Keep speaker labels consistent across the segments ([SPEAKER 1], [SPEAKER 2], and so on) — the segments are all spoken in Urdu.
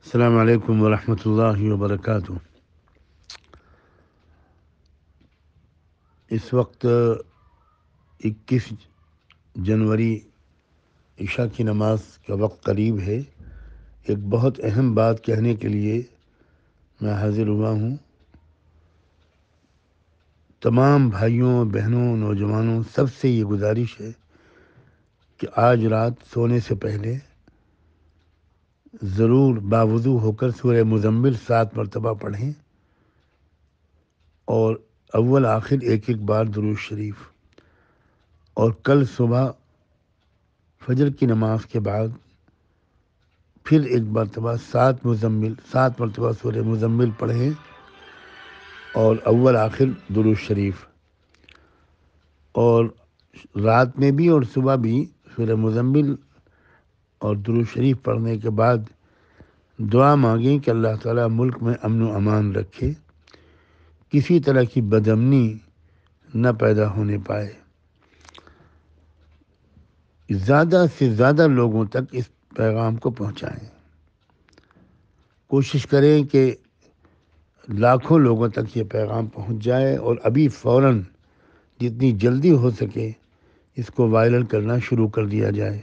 [SPEAKER 1] السلام علیکم ورحمۃ اللہ وبرکاتہ۔ اس وقت 21 جنوری عشاء کی نماز کا وقت قریب ہے۔ ایک بہت اہم بات کہنے کے لیے میں حاضر ہوا ہوں۔ تمام بھائیوں، بہنوں، نوجوانوں سب سے یہ گزارش ہے کہ آج رات سونے سے پہلے ضرور باوضو ہو کر سورہ مزمل 7 مرتبہ پڑھیں اور اول آخر ایک بار درود شریف، اور کل صبح فجر کی نماز کے بعد پھر ایک مرتبہ 7 مرتبہ سورہ مزمل پڑھیں اور اول آخر درود شریف، اور رات میں بھی اور صبح بھی سورہ مزمل اور درود شریف پڑھنے کے بعد دعا مانگیں کہ اللہ تعالیٰ ملک میں امن و امان رکھے، کسی طرح کی بدامنی نہ پیدا ہونے پائے، زیادہ سے زیادہ لوگوں تک اس پیغام کو پہنچائیں۔ کوشش کریں کہ لاکھوں لوگوں تک یہ پیغام پہنچ جائے، اور ابھی فوراً جتنی جلدی ہو سکے اس کو وائرل کرنا شروع کر دیا جائے۔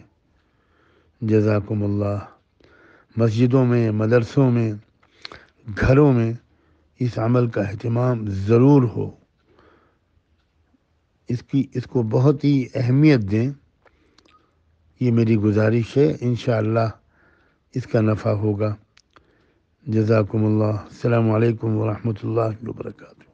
[SPEAKER 1] جزاکم اللہ۔ مسجدوں میں، مدرسوں میں، گھروں میں اس عمل کا اہتمام ضرور ہو، اس کو بہت ہی اہمیت دیں، یہ میری گزارش ہے۔ انشاءاللہ اس کا نفع ہوگا۔ جزاکم اللہ۔ السلام علیکم ورحمۃ اللہ وبرکاتہ۔